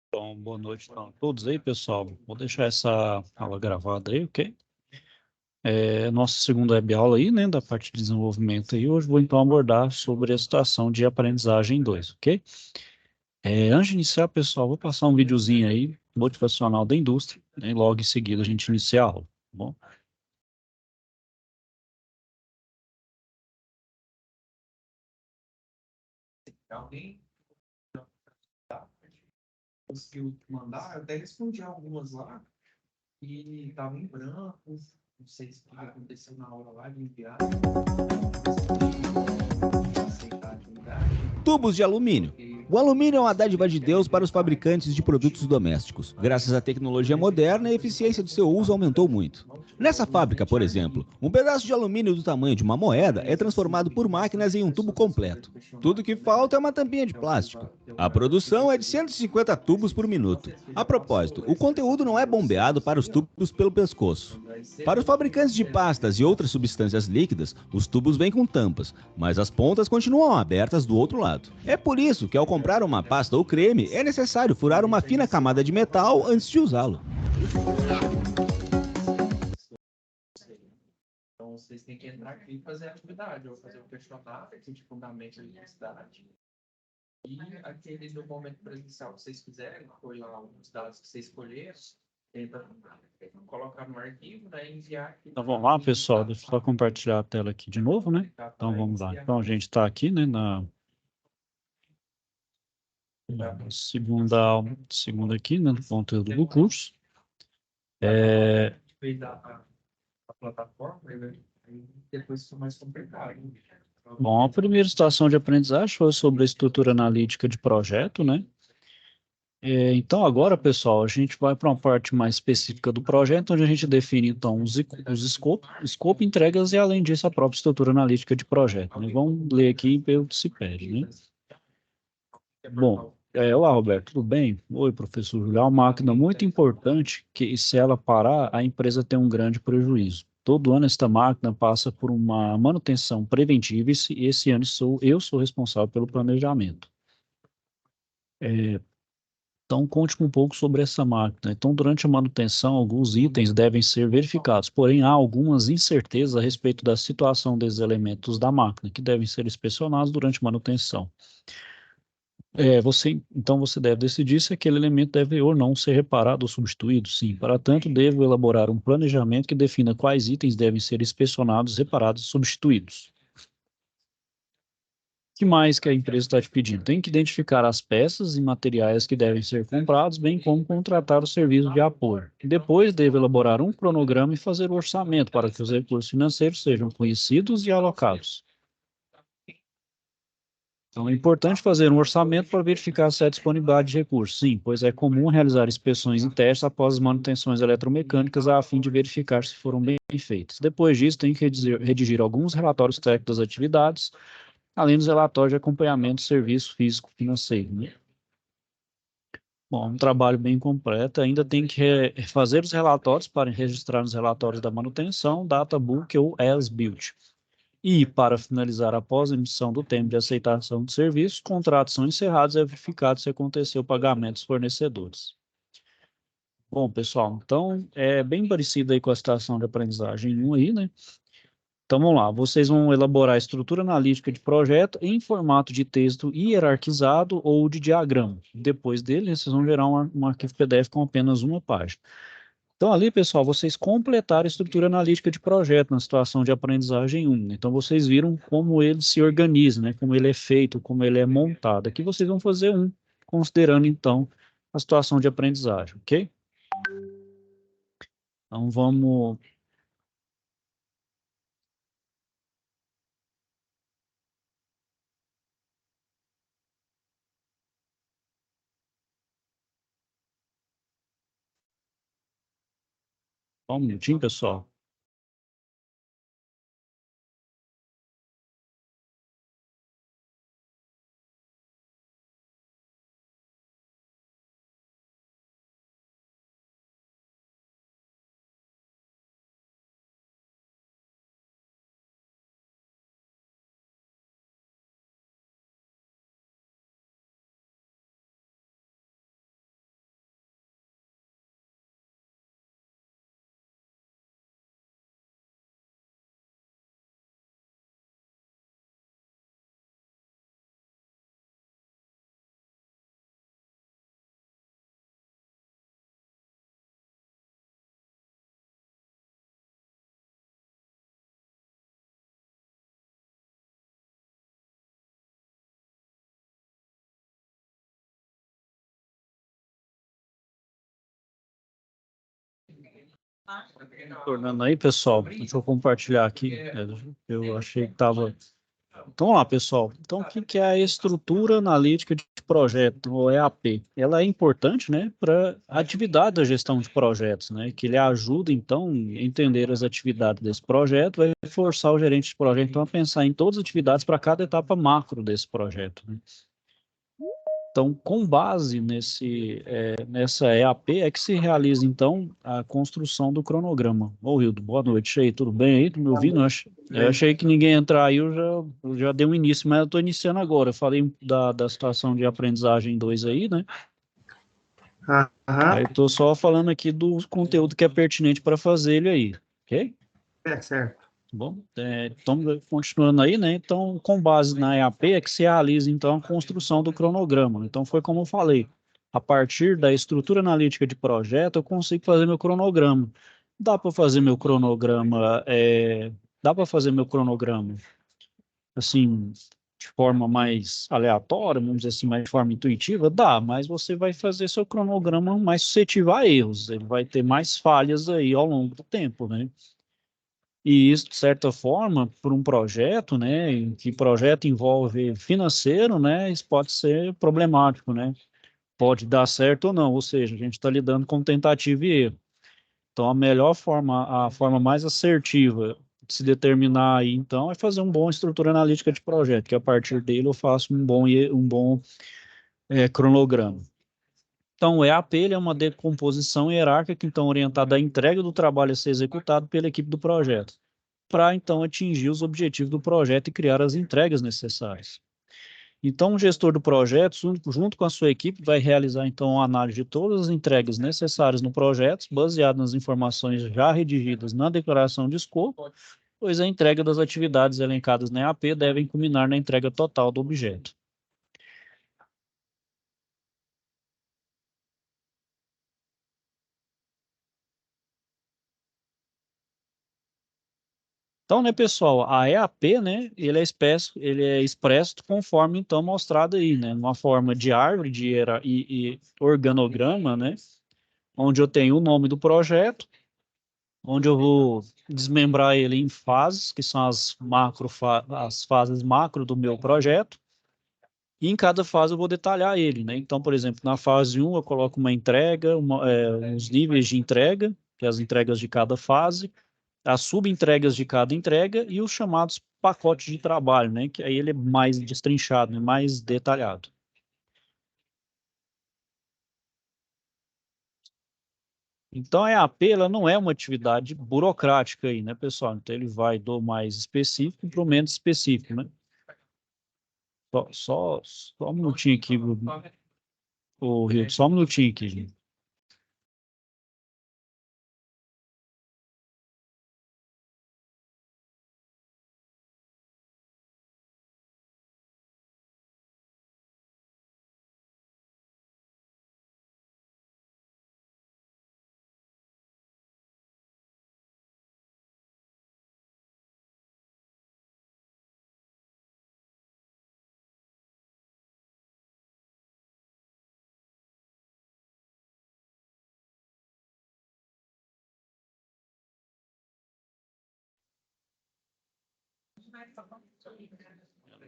Então, boa noite a todos aí, pessoal. Vou deixar essa aula gravada aí, ok? Nossa segunda web-aula aí, né, da parte de desenvolvimento aí. Hoje vou então abordar sobre a situação de aprendizagem 2, ok? Antes de iniciar, pessoal, vou passar um videozinho aí, motivacional da indústria, né, e logo em seguida a gente inicia a aula, tá bom? Alguém conseguiu mandar, eu até respondi algumas lá e estavam em branco, não sei se o que aconteceu na aula lá de enviar, aceitar a atividade. Tubos de alumínio. O alumínio é uma dádiva de Deus para os fabricantes de produtos domésticos. Graças à tecnologia moderna, a eficiência do seu uso aumentou muito. Nessa fábrica, por exemplo, um pedaço de alumínio do tamanho de uma moeda é transformado por máquinas em um tubo completo. Tudo que falta é uma tampinha de plástico. A produção é de 150 tubos por minuto. A propósito, o conteúdo não é bombeado para os tubos pelo pescoço. Para os fabricantes de pastas e outras substâncias líquidas, os tubos vêm com tampas, mas as pontas continuam abertas do outro lado. É por isso que ao comprar uma pasta ou creme, é necessário furar uma fina camada de metal antes de usá-lo. Então, vocês têm que entrar aqui e fazer a atividade, ou fazer o questionário de fundamento de universidade. E aquele do momento presencial que vocês quiserem, foi lá os dados que vocês escolheram, tenta colocar no arquivo, né, e enviar aqui. Então vamos lá, pessoal, deixa eu só compartilhar a tela aqui de novo, né? Então vamos lá. Então a gente está aqui, né, na segunda aqui, né, no conteúdo do curso. Fez a plataforma, né? Aí depois ficou mais complicado. Bom, a primeira situação de aprendizagem foi sobre a estrutura analítica de projeto, né? Então, agora, pessoal, a gente vai para uma parte mais específica do projeto, onde a gente define, então, os escopo, entregas e, além disso, a própria estrutura analítica de projeto, né? Vamos ler aqui pelo que se pede, né? Bom, olá, Roberto, tudo bem? Oi, professor Júlio. É uma máquina muito importante que, se ela parar, a empresa tem um grande prejuízo. Todo ano, esta máquina passa por uma manutenção preventiva e esse ano eu sou responsável pelo planejamento. Então, conte um pouco sobre essa máquina. Então, durante a manutenção, alguns itens devem ser verificados, porém, há algumas incertezas a respeito da situação desses elementos da máquina, que devem ser inspecionados durante a manutenção. Então, você deve decidir se aquele elemento deve ou não ser reparado ou substituído. Sim, para tanto, devo elaborar um planejamento que defina quais itens devem ser inspecionados, reparados e substituídos. O que mais que a empresa está te pedindo? Tem que identificar as peças e materiais que devem ser comprados, bem como contratar o serviço de apoio. Depois, deve elaborar um cronograma e fazer o orçamento para que os recursos financeiros sejam conhecidos e alocados. Então, é importante fazer um orçamento para verificar se há disponibilidade de recursos. Sim, pois é comum realizar inspeções em testes após as manutenções eletromecânicas a fim de verificar se foram bem feitas. Depois disso, tem que redigir alguns relatórios técnicos das atividades, além dos relatórios de acompanhamento do serviço físico-financeiro, né? Bom, um trabalho bem completo. Ainda tem que fazer os relatórios para registrar nos relatórios da manutenção, databook ou as-built. E, para finalizar, após a emissão do termo de aceitação de serviço, contratos são encerrados e é verificado se aconteceu o pagamento dos fornecedores. Bom, pessoal, então é bem parecido aí com a situação de aprendizagem 1 aí, né? Então vamos lá, vocês vão elaborar a estrutura analítica de projeto em formato de texto hierarquizado ou de diagrama. Depois dele, vocês vão gerar um arquivo PDF com apenas uma página. Então ali, pessoal, vocês completaram a estrutura analítica de projeto na situação de aprendizagem 1. Então vocês viram como ele se organiza, né? Como ele é feito, como ele é montado. Aqui vocês vão fazer considerando então a situação de aprendizagem, ok? Então vamos. Só um minutinho, pessoal. Tornando aí, pessoal, deixa eu compartilhar aqui. Eu achei que estava. Então, vamos lá, pessoal. Então, o que que é a estrutura analítica de projeto, ou EAP? Ela é importante, né, para a atividade da gestão de projetos, né, que ele ajuda, então, a entender as atividades desse projeto, vai forçar o gerente de projeto, então, a pensar em todas as atividades para cada etapa macro desse projeto, né? Então, com base nessa EAP, é que se realiza, então, a construção do cronograma. Ô, Hildo, boa noite aí, tudo bem aí? Tá me ouvindo? Eu achei que ninguém ia entrar aí, eu já dei um início, mas eu estou iniciando agora. Eu falei da situação de aprendizagem 2 aí, né? Aí Aham, eu estou só falando aqui do conteúdo que é pertinente para fazer ele aí, ok? certo. Bom, então, continuando aí, né? Então, com base na EAP é que se realiza, então, a construção do cronograma. Então, foi como eu falei, a partir da estrutura analítica de projeto, eu consigo fazer meu cronograma. Dá para fazer meu cronograma, assim, de forma mais aleatória, vamos dizer assim, mais de forma intuitiva? Dá, mas você vai fazer seu cronograma mais suscetível a erros, ele vai ter mais falhas aí ao longo do tempo, né? E isso, de certa forma, por um projeto, né, em que projeto envolve financeiro, né, isso pode ser problemático, né? Pode dar certo ou não, ou seja, a gente está lidando com tentativa e erro. Então, a forma mais assertiva de se determinar aí, então, é fazer uma boa estrutura analítica de projeto, que a partir dele eu faço um bom cronograma. Então, o EAP ele é uma decomposição hierárquica, então, orientada à entrega do trabalho a ser executado pela equipe do projeto, para então atingir os objetivos do projeto e criar as entregas necessárias. Então, o gestor do projeto, junto com a sua equipe, vai realizar então a análise de todas as entregas necessárias no projeto, baseado nas informações já redigidas na declaração de escopo, pois a entrega das atividades elencadas na EAP devem culminar na entrega total do objeto. Então, né, pessoal, a EAP, né, ele é expresso conforme, então, mostrado aí, né, numa forma de árvore e organograma, né, onde eu tenho o nome do projeto, onde eu vou desmembrar ele em fases, que são as fases macro do meu projeto, e em cada fase eu vou detalhar ele, né, então, por exemplo, na fase 1 eu coloco uma entrega, uns níveis de entrega, que é as entregas de cada fase, as subentregas de cada entrega e os chamados pacotes de trabalho, né? Que aí ele é mais destrinchado, né, mais detalhado. Então, a EAP ela não é uma atividade burocrática aí, né, pessoal? Então, ele vai do mais específico para o menos específico, né? Só um minutinho aqui, Rio, só um minutinho aqui, gente.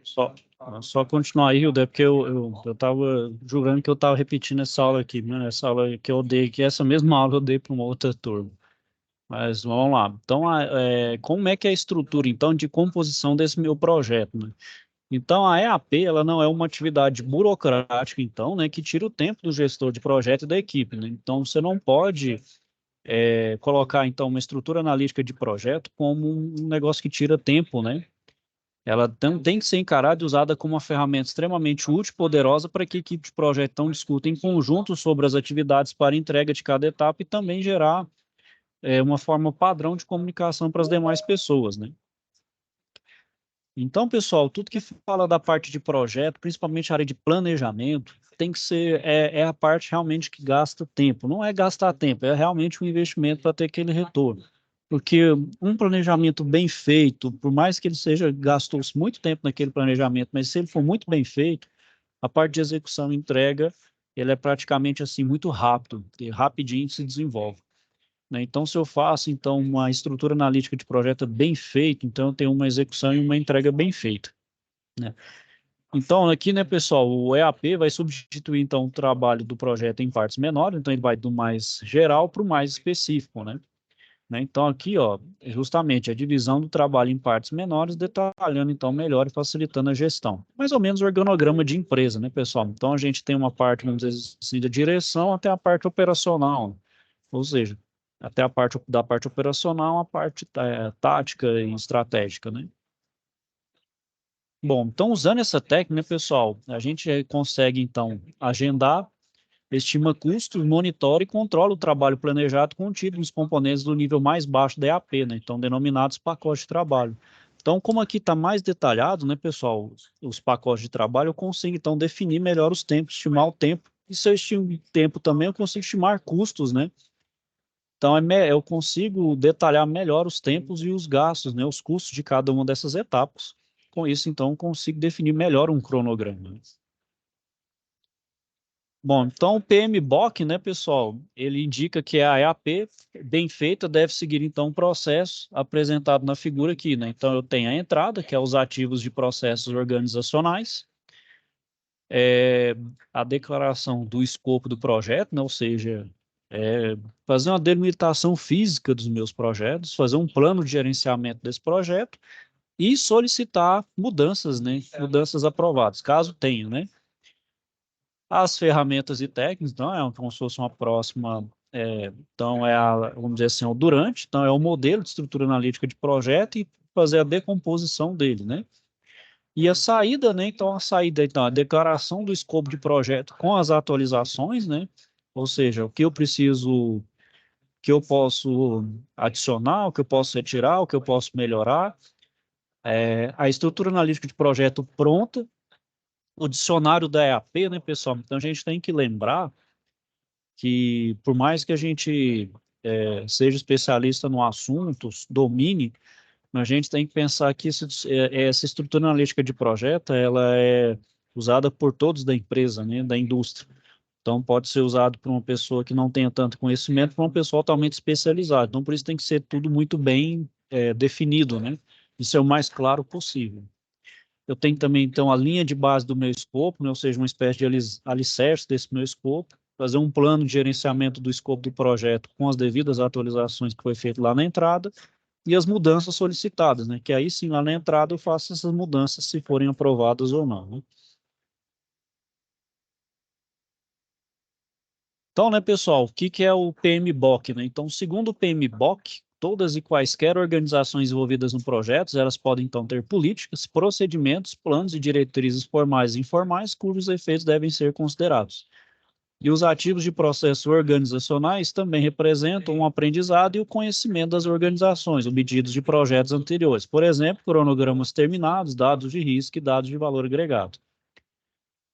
Só, só continuar aí, Hilda, porque eu tava jurando que eu tava repetindo essa aula aqui, né? Essa aula que eu dei aqui, essa mesma aula eu dei para uma outra turma. Mas vamos lá. Então, como é que é a estrutura, então, de composição desse meu projeto, né? Então, a EAP, ela não é uma atividade burocrática, então, né, que tira o tempo do gestor de projeto e da equipe, né? Então, você não pode colocar, então, uma estrutura analítica de projeto como um negócio que tira tempo, né? Ela tem que ser encarada e usada como uma ferramenta extremamente útil e poderosa para que a equipe de projeto então discuta em conjunto sobre as atividades para entrega de cada etapa e também gerar uma forma padrão de comunicação para as demais pessoas, né? Então, pessoal, tudo que fala da parte de projeto, principalmente a área de planejamento, tem que ser a parte realmente que gasta tempo. Não é gastar tempo, é realmente um investimento para ter aquele retorno. Porque um planejamento bem feito, por mais que ele seja, gastou-se muito tempo naquele planejamento, mas se ele for muito bem feito, a parte de execução e entrega, ele é praticamente assim muito rápido, e rapidinho se desenvolve. né? Então, se eu faço, então, uma estrutura analítica de projeto bem feita, então eu tenho uma execução e uma entrega bem feita, né? Então, aqui, né, pessoal, o EAP vai substituir, então, o trabalho do projeto em partes menores, então ele vai do mais geral para o mais específico, né? Então, aqui, ó, é justamente a divisão do trabalho em partes menores, detalhando, então, melhor e facilitando a gestão. Mais ou menos o organograma de empresa, né, pessoal? Então, a gente tem uma parte, vamos dizer assim, da direção até a parte operacional, ou seja, até a parte da parte operacional, a parte tática e estratégica, né? Bom, então, usando essa técnica, né, pessoal, a gente consegue, então, agendar, estima custos, monitora e controla o trabalho planejado contido nos componentes do nível mais baixo da EAP, né? Então, denominados pacotes de trabalho. Então, como aqui está mais detalhado, né, pessoal, os pacotes de trabalho, eu consigo, então, definir melhor os tempos, estimar o tempo. E se eu estimo o tempo também, eu consigo estimar custos, né? Então, eu consigo detalhar melhor os tempos e os gastos, né, os custos de cada uma dessas etapas. Com isso, então, eu consigo definir melhor um cronograma. Bom, então o PMBOK, né, pessoal, ele indica que a EAP bem feita deve seguir, então, o processo apresentado na figura aqui, né? Então, eu tenho a entrada, que é os ativos de processos organizacionais, a declaração do escopo do projeto, né? Ou seja, fazer uma delimitação física dos meus projetos, fazer um plano de gerenciamento desse projeto e solicitar mudanças, né? Mudanças aprovadas, caso tenha, né? As ferramentas e técnicas, então, como se fosse uma próxima, então, vamos dizer assim, o durante, então, é o modelo de estrutura analítica de projeto e fazer a decomposição dele, né? E a saída, né? Então, a declaração do escopo de projeto com as atualizações, né? Ou seja, o que eu preciso, o que eu posso adicionar, o que eu posso retirar, o que eu posso melhorar, a estrutura analítica de projeto pronta, o dicionário da EAP, né, pessoal? Então, a gente tem que lembrar que, por mais que a gente seja especialista no assunto, domine, a gente tem que pensar que essa estrutura analítica de projeto, ela é usada por todos da empresa, né, da indústria. Então, pode ser usado por uma pessoa que não tenha tanto conhecimento, por uma pessoa altamente especializada. Então, por isso tem que ser tudo muito bem definido, né? Isso é o mais claro possível. Eu tenho também, então, a linha de base do meu escopo, né, ou seja, uma espécie de alicerce desse meu escopo, fazer um plano de gerenciamento do escopo do projeto com as devidas atualizações que foi feito lá na entrada e as mudanças solicitadas, né, que aí sim, lá na entrada, eu faço essas mudanças se forem aprovadas ou não, né. Então, né, pessoal, o que é o PMBOK, né? Então, segundo o PMBOK, todas e quaisquer organizações envolvidas no projeto, elas podem, então, ter políticas, procedimentos, planos e diretrizes formais e informais, cujos efeitos devem ser considerados. E os ativos de processos organizacionais também representam um aprendizado e o conhecimento das organizações, obtidos de projetos anteriores. Por exemplo, cronogramas terminados, dados de risco e dados de valor agregado.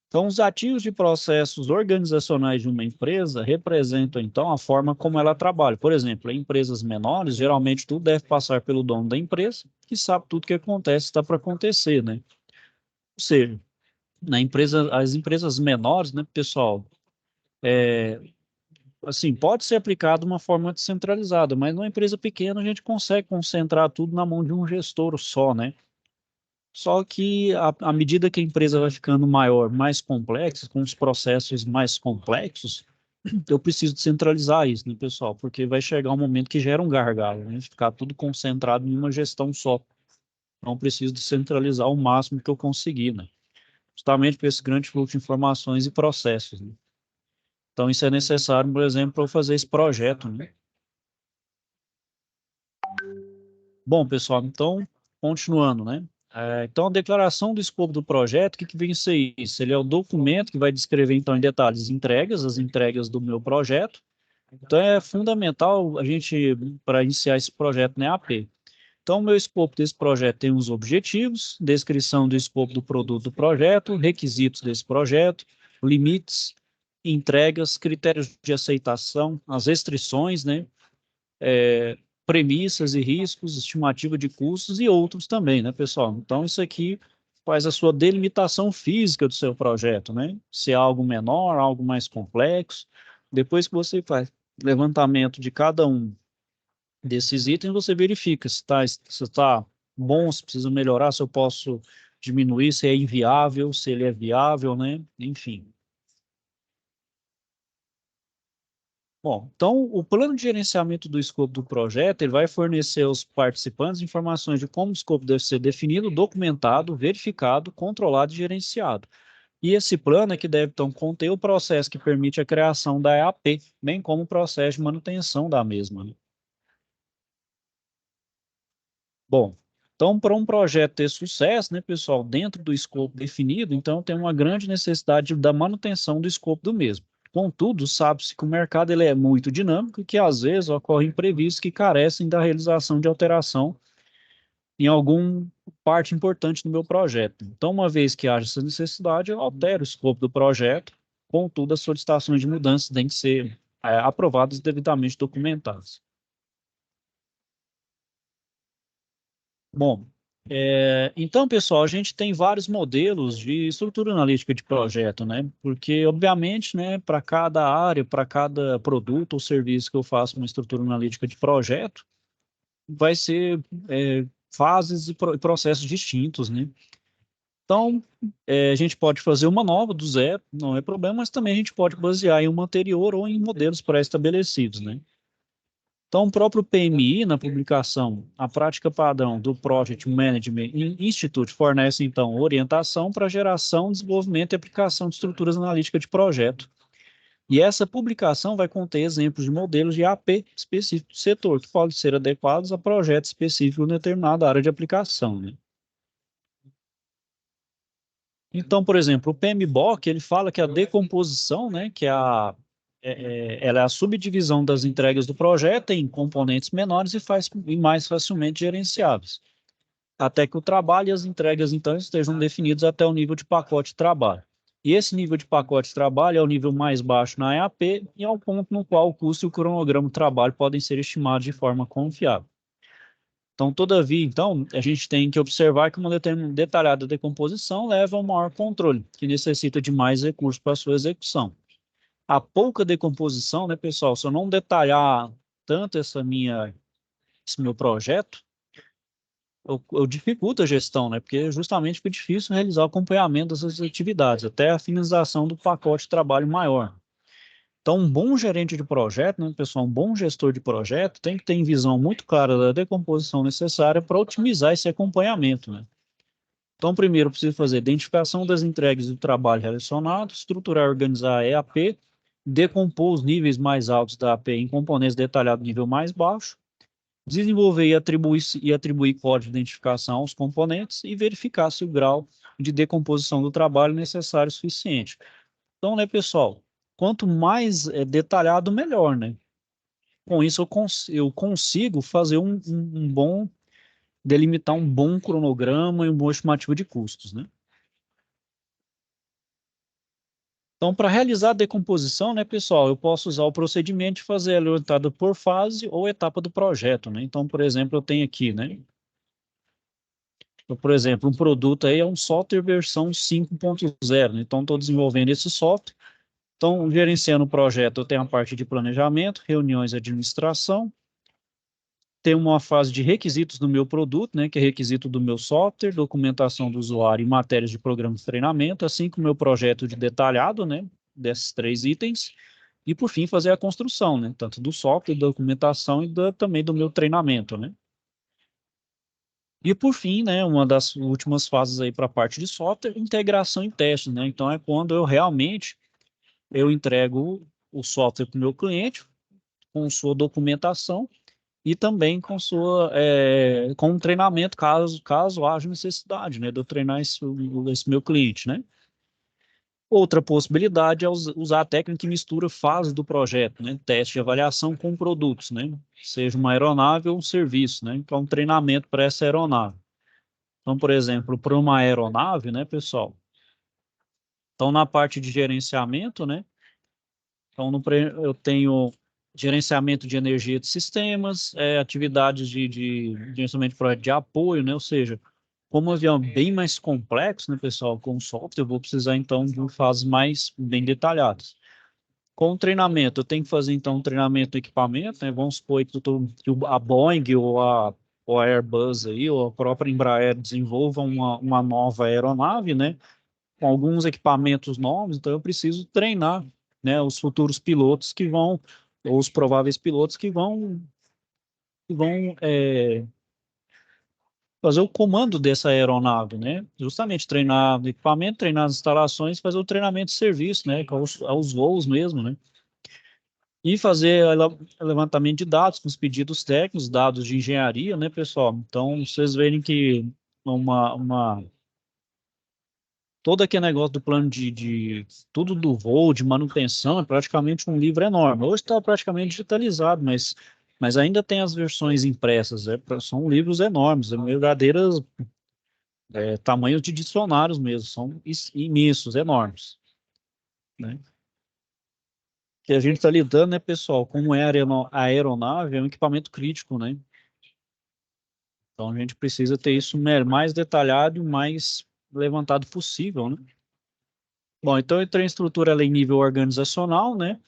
Então, os ativos de processos organizacionais de uma empresa representam, então, a forma como ela trabalha. Por exemplo, em empresas menores, geralmente tudo deve passar pelo dono da empresa, que sabe tudo que acontece, está para acontecer, né? Ou seja, as empresas menores, né, pessoal, assim, pode ser aplicado de uma forma descentralizada, mas numa empresa pequena a gente consegue concentrar tudo na mão de um gestor só, né? Só que à medida que a empresa vai ficando maior, mais complexa, com os processos mais complexos, eu preciso descentralizar isso, né, pessoal? Porque vai chegar um momento que gera um gargalo, né? Ficar tudo concentrado em uma gestão só. Então, eu preciso descentralizar o máximo que eu conseguir, né? Justamente por esse grande fluxo de informações e processos, né? Então, isso é necessário, por exemplo, para eu fazer esse projeto, né? Bom, pessoal, então, continuando, né? Então, a declaração do escopo do projeto, o que vem a ser isso? Ele é o documento que vai descrever, então, em detalhes as entregas do meu projeto. Então, é fundamental a gente, para iniciar esse projeto na EAP. Então, o meu escopo desse projeto tem os objetivos, descrição do escopo do produto do projeto, requisitos desse projeto, limites, entregas, critérios de aceitação, as restrições, né? Premissas e riscos, estimativa de custos e outros também, né, pessoal? Então, isso aqui faz a sua delimitação física do seu projeto, né? Se é algo menor, algo mais complexo. Depois que você faz levantamento de cada um desses itens, você verifica se tá bom, se precisa melhorar, se eu posso diminuir, se é inviável, se ele é viável, né? Enfim. Bom, então o plano de gerenciamento do escopo do projeto, ele vai fornecer aos participantes informações de como o escopo deve ser definido, documentado, verificado, controlado e gerenciado. E esse plano é que deve, então, conter o processo que permite a criação da EAP, bem como o processo de manutenção da mesma, né? Bom, então, para um projeto ter sucesso, né, pessoal, dentro do escopo definido, então tem uma grande necessidade da manutenção do escopo do mesmo. Contudo, sabe-se que o mercado ele é muito dinâmico e que, às vezes, ocorrem imprevistos que carecem da realização de alteração em alguma parte importante do meu projeto. Então, uma vez que haja essa necessidade, eu altero o escopo do projeto, contudo, as solicitações de mudança têm que ser aprovadas e devidamente documentadas. Bom, então, pessoal, a gente tem vários modelos de estrutura analítica de projeto, né? Porque, obviamente, né, para cada área, para cada produto ou serviço que eu faço uma estrutura analítica de projeto, vai ser fases e processos distintos, né? Então, a gente pode fazer uma nova do zero, não é problema, mas também a gente pode basear em uma anterior ou em modelos pré-estabelecidos, né? Então, o próprio PMI, na publicação, a prática padrão do Project Management Institute fornece, então, orientação para geração, desenvolvimento e aplicação de estruturas analíticas de projeto. E essa publicação vai conter exemplos de modelos de AP específico do setor, que podem ser adequados a projetos específicos em determinada área de aplicação, né? Então, por exemplo, o PMBOK, ele fala que a decomposição, né, que ela é a subdivisão das entregas do projeto em componentes menores e mais facilmente gerenciáveis, até que o trabalho e as entregas, então, estejam definidos até o nível de pacote de trabalho. E esse nível de pacote de trabalho é o nível mais baixo na EAP e é o ponto no qual o custo e o cronograma do trabalho podem ser estimados de forma confiável. Então, todavia, então, a gente tem que observar que uma detalhada decomposição leva a um maior controle, que necessita de mais recursos para sua execução. A pouca decomposição, né, pessoal, se eu não detalhar tanto esse meu projeto, eu dificulto a gestão, né, porque justamente fica difícil realizar o acompanhamento dessas atividades, até a finalização do pacote de trabalho maior. Então, um bom gerente de projeto, né, pessoal, um bom gestor de projeto tem que ter visão muito clara da decomposição necessária para otimizar esse acompanhamento, né? Então, primeiro, eu preciso fazer identificação das entregas do trabalho relacionado, estruturar e organizar a EAP, decompor os níveis mais altos da AP em componentes detalhados do nível mais baixo, desenvolver e atribuir código de identificação aos componentes e verificar se o grau de decomposição do trabalho é necessário e suficiente. Então, né, pessoal, quanto mais detalhado, melhor, né? Com isso, eu consigo fazer delimitar um bom cronograma e uma boa estimativa de custos, né? Então, para realizar a decomposição, né, pessoal, eu posso usar o procedimento de fazer ela orientada por fase ou etapa do projeto, né? Então, por exemplo, eu tenho aqui, né? Então, por exemplo, um produto aí é um software versão 5.0, né? Então, estou desenvolvendo esse software. Então, gerenciando o projeto, eu tenho a parte de planejamento, reuniões e administração. Tem uma fase de requisitos do meu produto, né, que é requisito do meu software, documentação do usuário e matérias de programa de treinamento, assim como o meu projeto de detalhado, né, desses 3 itens. E, por fim, fazer a construção, né, tanto do software, da documentação e também do meu treinamento, né. E, por fim, né, uma das últimas fases aí para a parte de software, integração e teste, né. Então, é quando eu entrego o software para o meu cliente, com sua documentação, e também com um treinamento, caso haja necessidade, né, de eu treinar esse meu cliente, né. Outra possibilidade é usar a técnica que mistura fases do projeto, né, teste e avaliação com produtos, né, seja uma aeronave ou um serviço, né, então um treinamento para essa aeronave. Então, por exemplo, para uma aeronave, né, pessoal, então na parte de gerenciamento, né, então eu tenho gerenciamento de energia de sistemas, atividades de gerenciamento de projeto de apoio, né, ou seja, como o avião é bem mais complexo, né, pessoal, com software, eu vou precisar, então, de fases mais bem detalhadas. Com o treinamento, eu tenho que fazer, então, um treinamento do equipamento, né? Vamos supor que a Boeing ou a Airbus aí, ou a própria Embraer desenvolva uma nova aeronave, né? Com alguns equipamentos novos, então eu preciso treinar, né? Os futuros pilotos que vão, ou os prováveis pilotos que vão fazer o comando dessa aeronave, né? Justamente treinar o equipamento, treinar as instalações, fazer o treinamento de serviço, né? Aos voos mesmo, né? E fazer levantamento de dados com os pedidos técnicos, dados de engenharia, né, pessoal? Então, vocês verem que todo aquele negócio do plano de tudo do voo, de manutenção, é praticamente um livro enorme. Hoje está praticamente digitalizado, mas ainda tem as versões impressas, são livros enormes, verdadeiras tamanhos de dicionários mesmo, são imensos, enormes, né? Que a gente está lidando, né, pessoal, como é a aeronave, é um equipamento crítico, né? Então a gente precisa ter isso mais detalhado e mais levantado possível, né? Bom, então eu tenho a estrutura ela é em nível organizacional, né?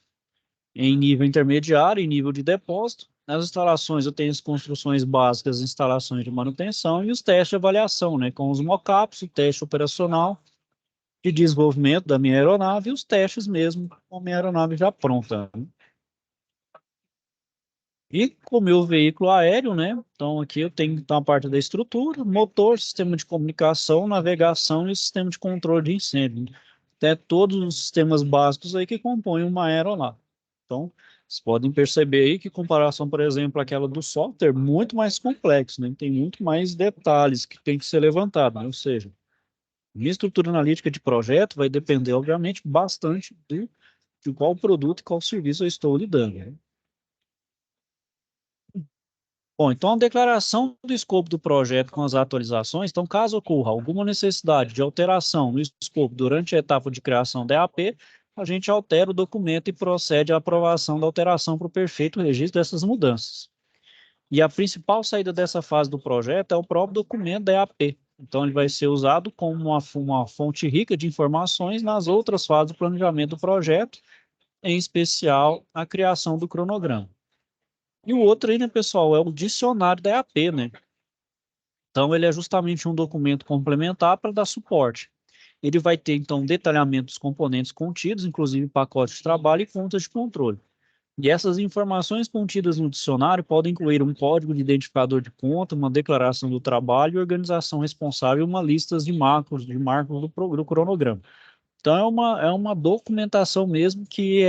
Em nível intermediário, em nível de depósito. Nas instalações eu tenho as construções básicas, instalações de manutenção e os testes de avaliação, né? Com os mockups, o teste operacional de desenvolvimento da minha aeronave e os testes mesmo com a minha aeronave já pronta, né? E com o meu veículo aéreo, né? Então aqui eu tenho então a parte da estrutura, motor, sistema de comunicação, navegação e sistema de controle de incêndio. Até todos os sistemas básicos aí que compõem uma aeronave. Então, vocês podem perceber aí que, em comparação, por exemplo, àquela do software, muito mais complexo, né? Tem muito mais detalhes que tem que ser levantado, né? Ou seja, minha estrutura analítica de projeto vai depender, obviamente, bastante de qual produto e qual serviço eu estou lidando, né? Bom, então a declaração do escopo do projeto com as atualizações, então caso ocorra alguma necessidade de alteração no escopo durante a etapa de criação da EAP, a gente altera o documento e procede à aprovação da alteração para o perfeito registro dessas mudanças. E a principal saída dessa fase do projeto é o próprio documento da EAP. Então ele vai ser usado como uma fonte rica de informações nas outras fases do planejamento do projeto, em especial a criação do cronograma. E o outro aí, né, pessoal, é o dicionário da EAP, né? Então, ele é justamente um documento complementar para dar suporte. Ele vai ter, então, detalhamento dos componentes contidos, inclusive pacotes de trabalho e contas de controle. E essas informações contidas no dicionário podem incluir um código de identificador de conta, uma declaração do trabalho, organização responsável e uma lista de marcos do cronograma. Então, é uma documentação mesmo que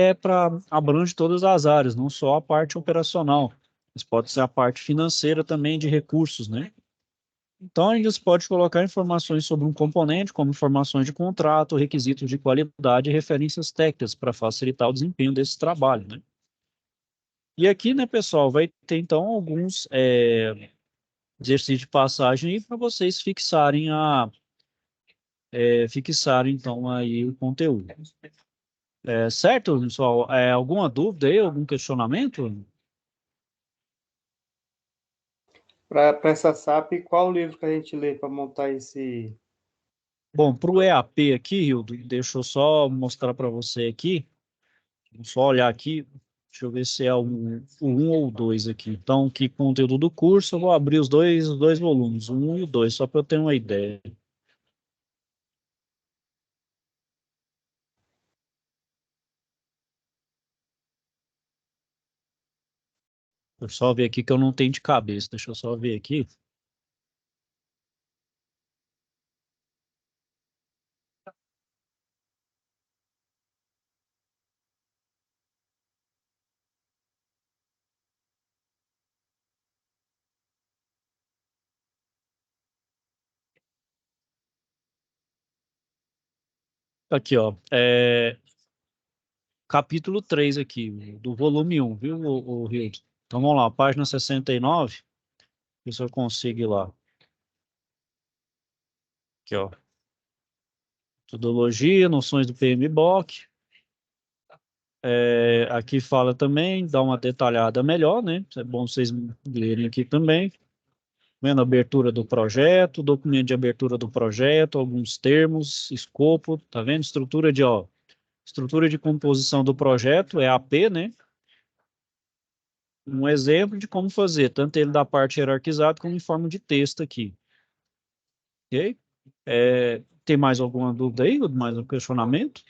abrange todas as áreas, não só a parte operacional, mas pode ser a parte financeira também de recursos, né? Então, ainda se pode colocar informações sobre um componente, como informações de contrato, requisitos de qualidade e referências técnicas para facilitar o desempenho desse trabalho, né? E aqui, né, pessoal, vai ter, então, alguns exercícios de passagem aí para vocês fixarem, então, aí o conteúdo. Certo, pessoal? Alguma dúvida aí, algum questionamento? Para essa SAP, qual o livro que a gente lê para montar esse. Bom, para o EAP aqui, Hildo, deixa eu só mostrar para você aqui. Vou só olhar aqui. Deixa eu ver se é o 1 ou o 2 aqui. Então, que conteúdo do curso, eu vou abrir os dois volumes, o 1 e o 2, só para eu ter uma ideia. Deixa eu só ver aqui que eu não tenho de cabeça. Deixa eu só ver aqui. Aqui, ó. Capítulo 3 aqui, do volume 1, viu, o Hildo? Então, vamos lá, página 69. Ver se eu consigo ir lá. Aqui, ó. Metodologia, noções do PMBOK. Aqui fala também, dá uma detalhada melhor, né? É bom vocês lerem aqui também. Vendo a abertura do projeto, documento de abertura do projeto, alguns termos, escopo, tá vendo? Estrutura Estrutura de composição do projeto é AP, né? Um exemplo de como fazer, tanto ele da parte hierarquizada como em forma de texto aqui. Ok? Tem mais alguma dúvida aí? Mais um questionamento?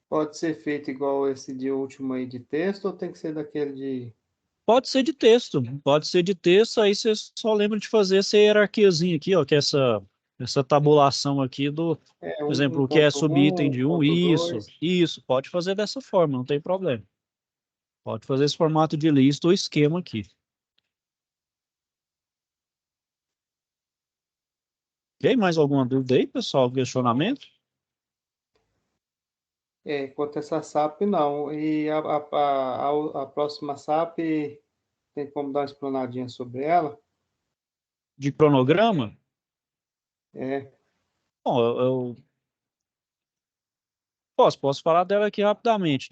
Pode ser feito igual esse de último aí de texto ou tem que ser daquele de Pode ser de texto, aí você só lembra de fazer essa hierarquiazinha aqui, ó, que é essa tabulação aqui do, por exemplo, o que é 1.1, subitem de um, isso, 1.2? pode fazer dessa forma, não tem problema. Pode fazer esse formato de lista ou esquema aqui. Ok? Mais alguma dúvida aí, pessoal? Questionamento? Quanto a essa SAP, não. E a próxima SAP, tem como dar uma explanadinha sobre ela? De cronograma? É, Bom, eu posso falar dela aqui rapidamente.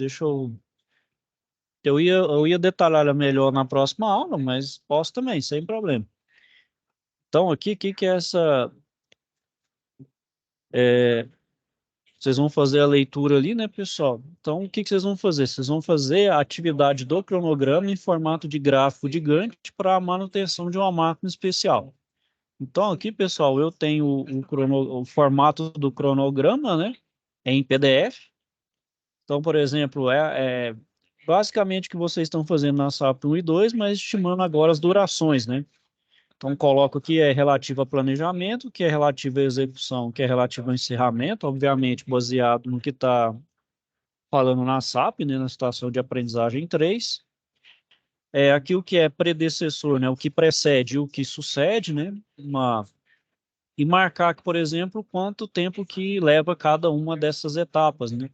Eu ia detalhar ela melhor na próxima aula, mas posso também, sem problema. Então, aqui, o que que é essa... Vocês vão fazer a leitura ali, né, pessoal? Então, o que que vocês vão fazer? Vocês vão fazer a atividade do cronograma em formato de gráfico de Gantt para a manutenção de uma máquina especial. Então, aqui, pessoal, eu tenho o formato do cronograma, né, em PDF. Então, por exemplo, basicamente o que vocês estão fazendo na SAP 1 e 2, mas estimando agora as durações, né? Então, coloco que é relativo a planejamento, que é relativo à execução, que é relativo ao encerramento, obviamente baseado no que está falando na SAP, né, na situação de aprendizagem 3. Aqui o que é predecessor, né, o que precede e o que sucede, né, e marcar, por exemplo, quanto tempo que leva cada uma dessas etapas, né?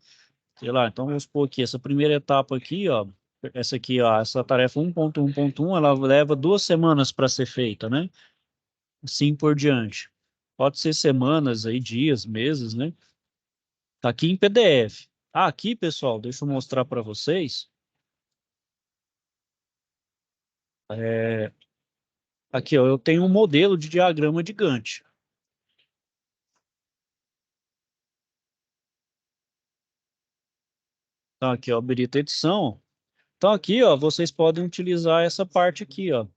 Sei lá, então vamos supor que essa primeira etapa aqui, ó, essa aqui, ó, essa tarefa 1.1.1, ela leva 2 semanas para ser feita, né? Assim por diante. Pode ser semanas aí, dias, meses, né? Tá aqui em PDF. Aqui, pessoal, deixa eu mostrar para vocês. Aqui, ó, eu tenho um modelo de diagrama de Gantt. Então, aqui, ó, habilita edição. Então, aqui, ó, vocês podem utilizar essa parte aqui, ó.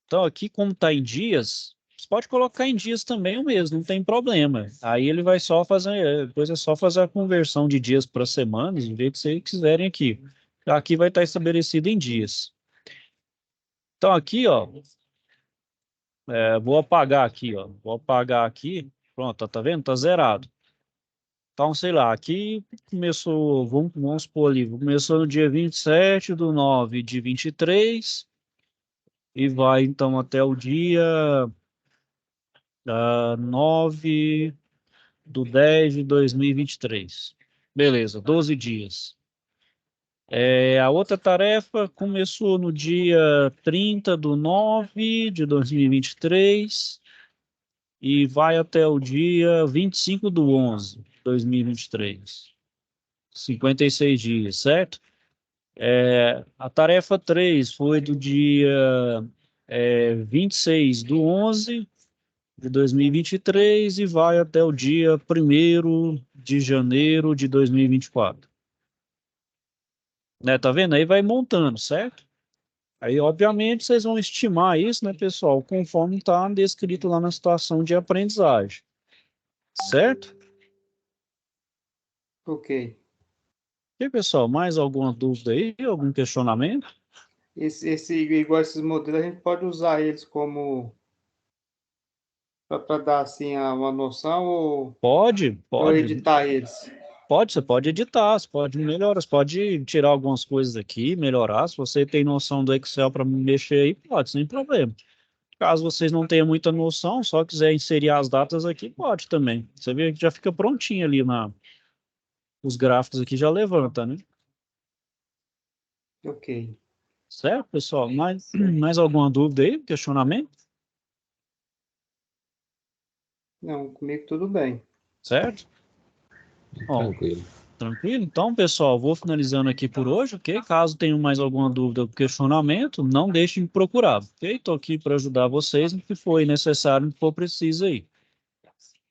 Então, aqui, como está em dias, você pode colocar em dias também o mesmo, não tem problema. Aí ele vai só fazer, depois é só fazer a conversão de dias para semanas, do jeito que vocês quiserem aqui. Aqui vai estar estabelecido em dias. Então, aqui, ó, vou apagar aqui, ó. Vou apagar aqui. Pronto, tá vendo? Tá zerado. Então, sei lá, aqui começou, vamos supor ali, começou no dia 27/9 de 23 e vai então até o dia 9/10/2023. Beleza, 12 dias. A outra tarefa começou no dia 30/9/2023 e vai até o dia 25/11/2023. 56 dias, certo? A tarefa 3 foi do dia 26/11/2023 e vai até o dia 1º de janeiro de 2024. Né, tá vendo? Aí vai montando, certo? Aí, obviamente, vocês vão estimar isso, né, pessoal, conforme está descrito lá na situação de aprendizagem. Certo? ok. E, pessoal, mais alguma dúvida aí? Algum questionamento? Igual esses modelos, a gente pode usar eles como para dar assim uma noção Pode, ou pode. editar eles. Você pode editar, você pode melhorar, você pode tirar algumas coisas aqui, melhorar. Se você tem noção do Excel para mexer aí, pode, sem problema. Caso vocês não tenham muita noção, só quiser inserir as datas aqui, pode também. Você vê que já fica prontinho ali os gráficos aqui já levanta, né? Ok. Certo, pessoal? Mais alguma dúvida aí? Questionamento? Não, comigo tudo bem. Certo? Ó, Tranquilo. tranquilo? Então, pessoal, vou finalizando aqui por hoje, ok? Caso tenham mais alguma dúvida ou questionamento, não deixem de procurar, ok? Estou aqui para ajudar vocês no que for necessário, no que for preciso aí.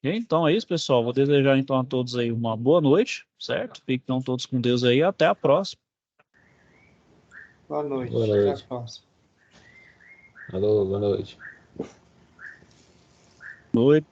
E então é isso, pessoal. Vou desejar então a todos aí uma boa noite, certo? Fiquem então todos com Deus aí. Até a próxima. Boa noite. Boa Até noite. a próxima. Alô, boa noite. Noite.